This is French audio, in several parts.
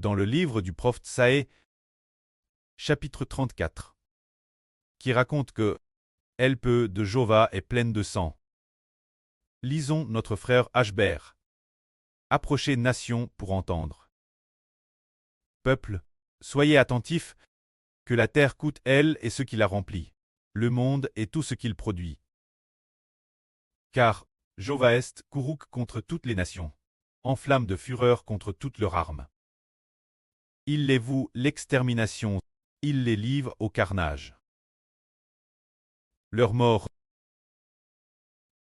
dans le livre du prophète Saë, chapitre 34, qui raconte que l'Elpe de Jova est pleine de sang. Lisons notre frère Ashbert. Approchez nation pour entendre. Peuple, soyez attentifs, que la terre coûte elle et ce qui la remplit, le monde et tout ce qu'il produit. Car Jova est courouque contre toutes les nations, en flamme de fureur contre toutes leurs armes. Il les voue l'extermination, il les livre au carnage. Leurs morts,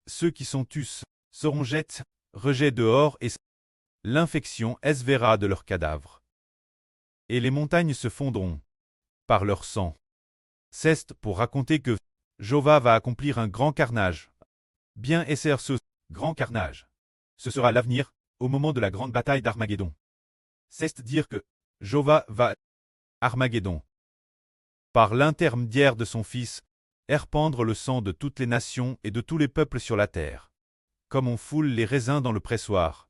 ceux qui sont tus, seront jetés, rejet dehors et l'infection esverra de leurs cadavres. Et les montagnes se fondront par leur sang. C'est pour raconter que Jova va accomplir un grand carnage. Bien esser ce grand carnage. Ce sera l'avenir, au moment de la grande bataille d'Armageddon. C'est dire que Jova va Armageddon, par l'intermédiaire de son fils, répandre le sang de toutes les nations et de tous les peuples sur la terre, comme on foule les raisins dans le pressoir.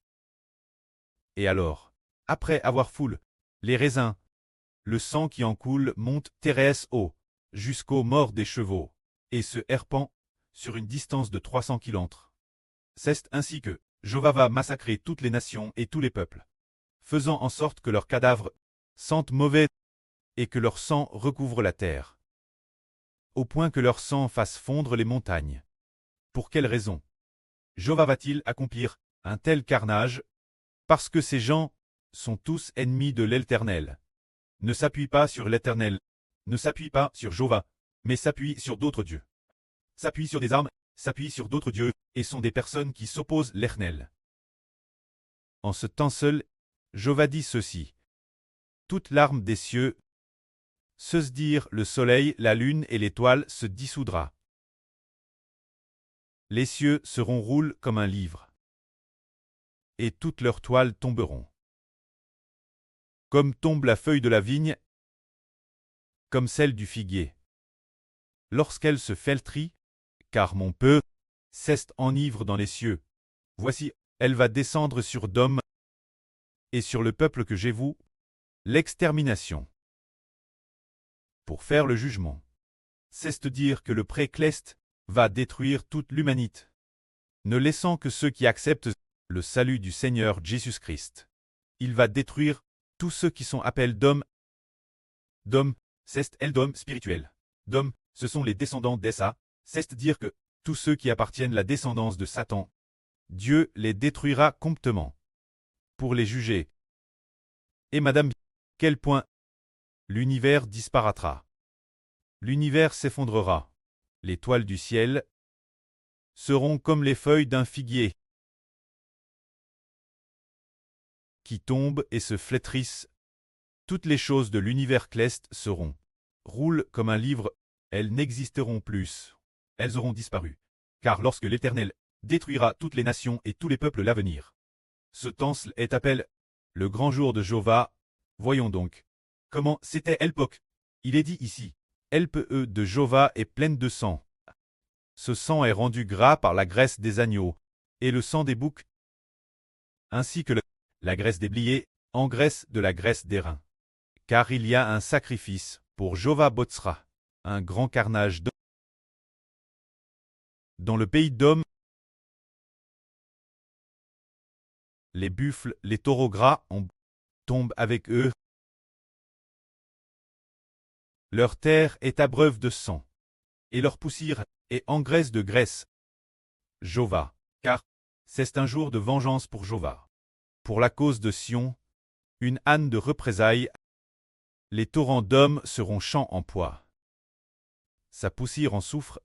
Et alors, après avoir foulé les raisins, le sang qui en coule monte terrestre haut, jusqu'aux morts des chevaux, et se répand sur une distance de 300 kilomètres. C'est ainsi que Jova va massacrer toutes les nations et tous les peuples, faisant en sorte que leurs cadavres sentent mauvais et que leur sang recouvre la terre, au point que leur sang fasse fondre les montagnes. Pour quelle raison Jova va-t-il accomplir un tel carnage? Parce que ces gens sont tous ennemis de l'Éternel. Ne s'appuie pas sur l'Éternel, ne s'appuie pas sur Jova, mais s'appuie sur d'autres dieux. S'appuie sur des armes, s'appuie sur d'autres dieux, et sont des personnes qui s'opposent à l'Éternel. En ce temps seul, Jova dit ceci. Toute l'arme des cieux, se dire le soleil, la lune et l'étoile se dissoudra. Les cieux seront roulés comme un livre, et toutes leurs toiles tomberont. Comme tombe la feuille de la vigne, comme celle du figuier. Lorsqu'elle se flétrit, car mon peu cesse enivre dans les cieux, voici, elle va descendre sur Dom, et sur le peuple que j'ai voué, l'extermination. Pour faire le jugement. C'est dire que le précleste va détruire toute l'humanité, ne laissant que ceux qui acceptent le salut du Seigneur Jésus-Christ. Il va détruire tous ceux qui sont appelés d'hommes. D'hommes, c'est l'homme spirituel. D'hommes, ce sont les descendants d'Essa, c'est dire que tous ceux qui appartiennent à la descendance de Satan, Dieu les détruira complètement. Pour les juger. Et madame, quel point l'univers disparaîtra. L'univers s'effondrera. Les toiles du ciel seront comme les feuilles d'un figuier qui tombent et se flétrissent. Toutes les choses de l'univers céleste seront roulent comme un livre, elles n'existeront plus. Elles auront disparu. Car lorsque l'Éternel détruira toutes les nations et tous les peuples l'avenir. Ce temps est appelé le grand jour de Jova. Voyons donc comment c'était l'époque. Il est dit ici, l'Elpe de Jova est pleine de sang. Ce sang est rendu gras par la graisse des agneaux, et le sang des boucs, ainsi que la graisse des bliers, engraisse de la graisse des reins. Car il y a un sacrifice pour Jova Botsra, un grand carnage dans le pays d'Om. Les buffles, les taureaux gras, tombent avec eux. Leur terre est abreuve de sang, et leur poussière est engraisse de graisse. Jova, car c'est un jour de vengeance pour Jova. Pour la cause de Sion, une âne de représailles. Les torrents d'hommes seront champs en poids. Sa poussière en soufre,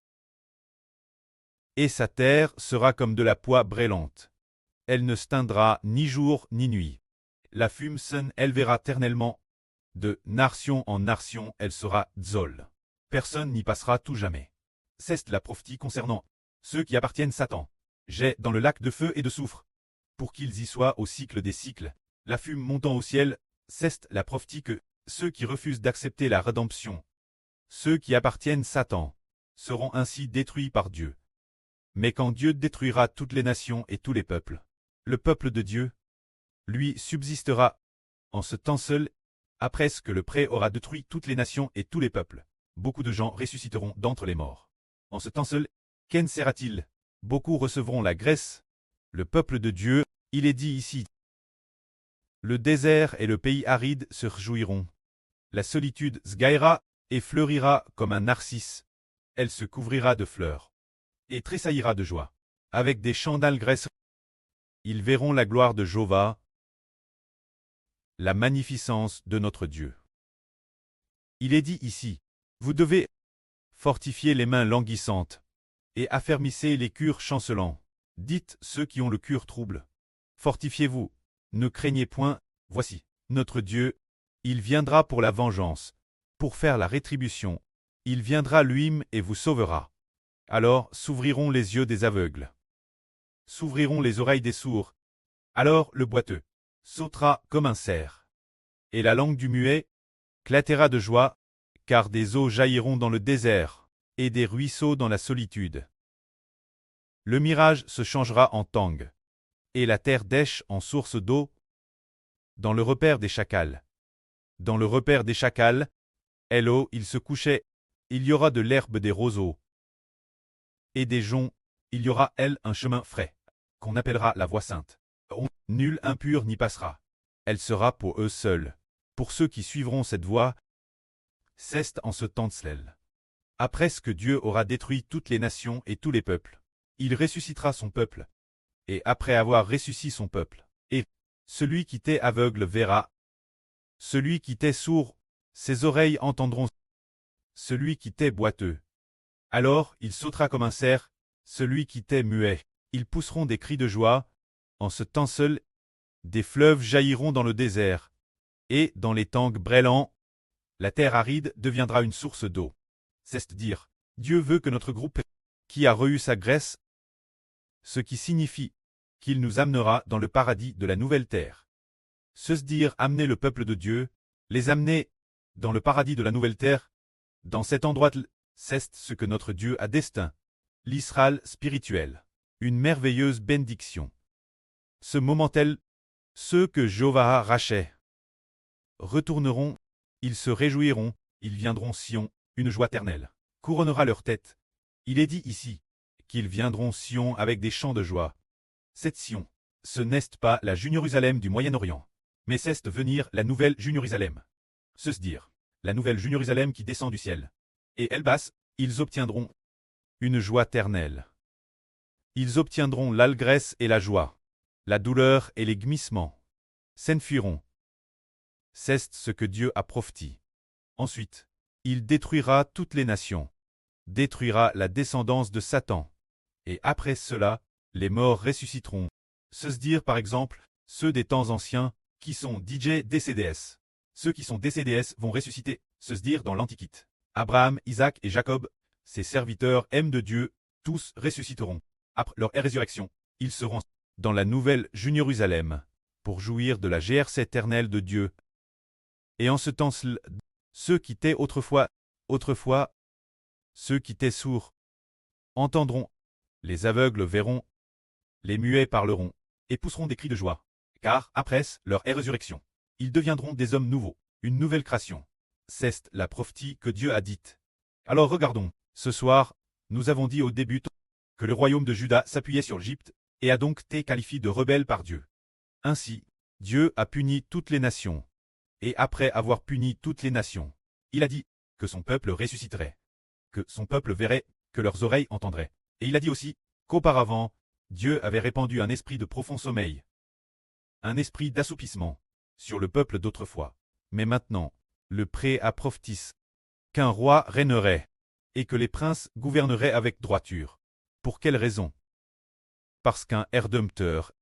et sa terre sera comme de la poix brûlante. Elle ne s'éteindra ni jour ni nuit. La fume s'en élevera éternellement. De nation en nation, elle sera Zol. Personne n'y passera tout jamais. C'est la prophétie concernant ceux qui appartiennent Satan. J'ai dans le lac de feu et de soufre, pour qu'ils y soient au cycle des cycles. La fume montant au ciel, c'est la prophétie que ceux qui refusent d'accepter la rédemption, ceux qui appartiennent Satan, seront ainsi détruits par Dieu. Mais quand Dieu détruira toutes les nations et tous les peuples, le peuple de Dieu, lui subsistera. En ce temps seul, après ce que le pré aura détruit toutes les nations et tous les peuples, beaucoup de gens ressusciteront d'entre les morts. En ce temps seul, qu'en sera-t-il? Beaucoup recevront la grâce. Le peuple de Dieu, il est dit ici. Le désert et le pays aride se réjouiront. La solitude sgaillera et fleurira comme un narcisse. Elle se couvrira de fleurs et tressaillira de joie. Avec des chants d'allégresse, ils verront la gloire de Jéhovah, la magnificence de notre Dieu. Il est dit ici, vous devez fortifier les mains languissantes et affermissez les cœurs chancelants. Dites ceux qui ont le cœur trouble. Fortifiez-vous, ne craignez point, voici, notre Dieu, il viendra pour la vengeance, pour faire la rétribution, il viendra lui-même et vous sauvera. Alors s'ouvriront les yeux des aveugles, s'ouvriront les oreilles des sourds, alors le boiteux sautera comme un cerf, et la langue du muet éclatera de joie, car des eaux jailliront dans le désert, et des ruisseaux dans la solitude. Le mirage se changera en tangue, et la terre dèche en source d'eau, dans le repère des chacals. Dans le repère des chacals, l'eau, il se couchait, il y aura de l'herbe des roseaux, et des joncs, il y aura, elle, un chemin frais, qu'on appellera la voie sainte. Nul impur n'y passera. Elle sera pour eux seuls. Pour ceux qui suivront cette voie, c'est en ce temps de Slel. Après ce que Dieu aura détruit toutes les nations et tous les peuples, il ressuscitera son peuple. Et après avoir ressuscité son peuple, et celui qui était aveugle verra, celui qui était sourd, ses oreilles entendront, celui qui était boiteux. Alors il sautera comme un cerf, celui qui était muet. Ils pousseront des cris de joie. En ce temps seul, des fleuves jailliront dans le désert, et dans les tangues brûlants, la terre aride deviendra une source d'eau. C'est dire, Dieu veut que notre groupe, qui a reçu sa grâce, ce qui signifie qu'il nous amènera dans le paradis de la nouvelle terre. Se dire amener le peuple de Dieu, les amener dans le paradis de la nouvelle terre, dans cet endroit, c'est ce que notre Dieu a destin, l'Israël spirituel, une merveilleuse bénédiction. Ce moment tel, ceux que Jéhovah rachait retourneront, ils se réjouiront, ils viendront Sion, une joie éternelle couronnera leur tête. Il est dit ici qu'ils viendront Sion avec des chants de joie. Cette Sion, ce n'est pas la Jérusalem du Moyen-Orient, mais c'est venir la nouvelle Jérusalem. Se dire, la nouvelle Jérusalem qui descend du ciel. Et elle basse, ils obtiendront une joie éternelle. Ils obtiendront l'allégresse et la joie, la douleur et les gmissements s'enfuiront. C'est ce que Dieu a prophétisé. Ensuite, il détruira toutes les nations, détruira la descendance de Satan. Et après cela, les morts ressusciteront. Se dire par exemple, ceux des temps anciens, qui sont DJ DCDS. Ceux qui sont DCDS vont ressusciter, se dire dans l'Antiquité. Abraham, Isaac et Jacob, ces serviteurs aiment de Dieu, tous ressusciteront. Après leur résurrection, ils seront dans la nouvelle Jérusalem, pour jouir de la GRC éternelle de Dieu. Et en ce temps, ceux qui étaient autrefois, ceux qui étaient sourds, entendront, les aveugles verront, les muets parleront, et pousseront des cris de joie. Car, après leur résurrection, ils deviendront des hommes nouveaux, une nouvelle création. C'est la prophétie que Dieu a dite. Alors regardons, ce soir, nous avons dit au début que le royaume de Juda s'appuyait sur l'Égypte, et a donc été qualifié de rebelle par Dieu. Ainsi, Dieu a puni toutes les nations. Et après avoir puni toutes les nations, il a dit que son peuple ressusciterait, que son peuple verrait, que leurs oreilles entendraient. Et il a dit aussi qu'auparavant, Dieu avait répandu un esprit de profond sommeil, un esprit d'assoupissement, sur le peuple d'autrefois. Mais maintenant, le pré a prophétisé qu'un roi régnerait, et que les princes gouverneraient avec droiture. Pour quelle raison? Parce qu'un Rédempteur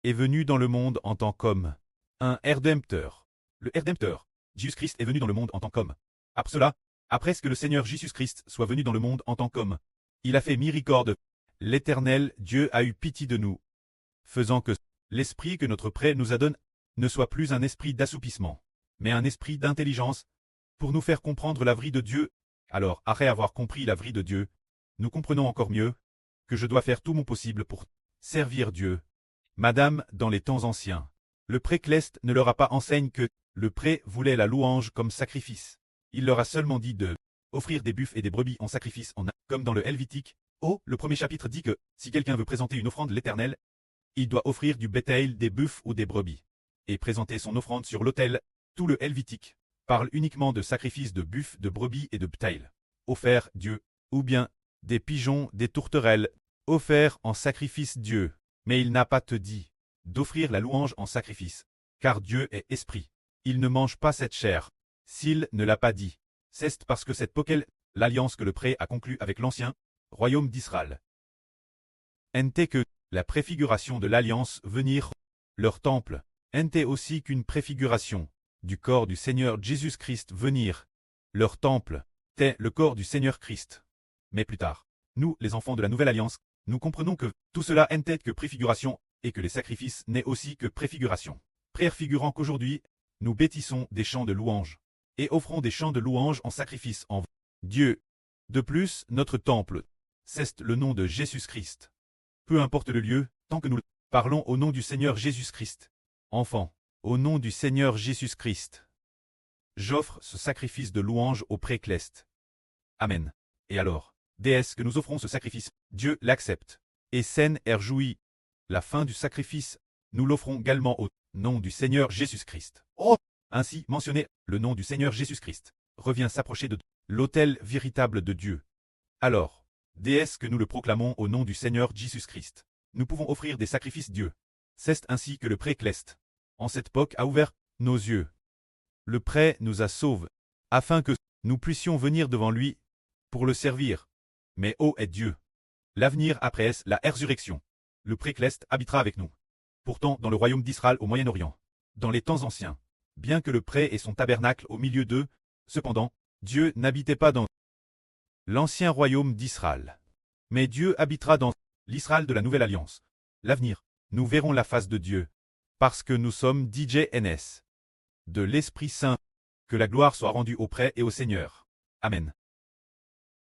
est venu dans le monde en tant qu'homme. Un Rédempteur. Le Rédempteur, Jésus-Christ est venu dans le monde en tant qu'homme. Après cela, après ce que le Seigneur Jésus-Christ soit venu dans le monde en tant qu'homme, il a fait miséricorde. L'Éternel Dieu a eu pitié de nous, faisant que l'esprit que notre prêtre nous a donné ne soit plus un esprit d'assoupissement, mais un esprit d'intelligence, pour nous faire comprendre la vraie de Dieu. Alors, après avoir compris la vraie de Dieu, nous comprenons encore mieux que je dois faire tout mon possible pour servir Dieu. Madame, dans les temps anciens, Le précleste ne leur a pas enseigné que le pré voulait la louange comme sacrifice. Il leur a seulement dit de offrir des buffles et des brebis en sacrifice comme dans le Helvétique. Le premier chapitre dit que si quelqu'un veut présenter une offrande à l'Éternel, il doit offrir du bétail, des buffles ou des brebis, et présenter son offrande sur l'autel. Tout le Helvétique parle uniquement de sacrifices de buffles, de brebis et de bétail, offerts Dieu, ou bien des pigeons, des tourterelles, offerts en sacrifice Dieu. Mais il n'a pas te dit d'offrir la louange en sacrifice, car Dieu est esprit. Il ne mange pas cette chair. S'il ne l'a pas dit, c'est parce que c'est poquel l'alliance que le pré a conclue avec l'ancien royaume d'Israël. N'était que la préfiguration de l'alliance venir leur temple, n'était aussi qu'une préfiguration du corps du Seigneur Jésus-Christ venir leur temple, t'est le corps du Seigneur Christ. Mais plus tard, nous, les enfants de la nouvelle alliance, nous comprenons que tout cela n'était que préfiguration et que les sacrifices n'est aussi que préfiguration. Préfigurant qu'aujourd'hui, nous bâtissons des chants de louange et offrons des chants de louange en sacrifice en Dieu. De plus, notre temple, c'est le nom de Jésus-Christ. Peu importe le lieu, tant que nous parlons au nom du Seigneur Jésus-Christ. Enfants, au nom du Seigneur Jésus-Christ, j'offre ce sacrifice de louange au précleste. Amen. Et alors, déesse que nous offrons ce sacrifice, Dieu l'accepte. Et saine et jouit. La fin du sacrifice, nous l'offrons également au nom du Seigneur Jésus-Christ. Ainsi mentionné, le nom du Seigneur Jésus-Christ revient s'approcher de l'autel véritable de Dieu. Alors, déesse que nous le proclamons au nom du Seigneur Jésus-Christ, nous pouvons offrir des sacrifices Dieu. C'est ainsi que le précleste, en cette époque, a ouvert nos yeux. Le pré nous a sauvés, afin que nous puissions venir devant lui pour le servir. Mais ô est Dieu! L'avenir après la résurrection. Le précleste habitera avec nous. Pourtant, dans le royaume d'Israël au Moyen-Orient, dans les temps anciens, bien que le pré ait son tabernacle au milieu d'eux, cependant, Dieu n'habitait pas dans l'ancien royaume d'Israël. Mais Dieu habitera dans l'Israël de la Nouvelle Alliance. L'avenir, nous verrons la face de Dieu, parce que nous sommes DJNS. De l'Esprit Saint, que la gloire soit rendue au pré et au Seigneur. Amen.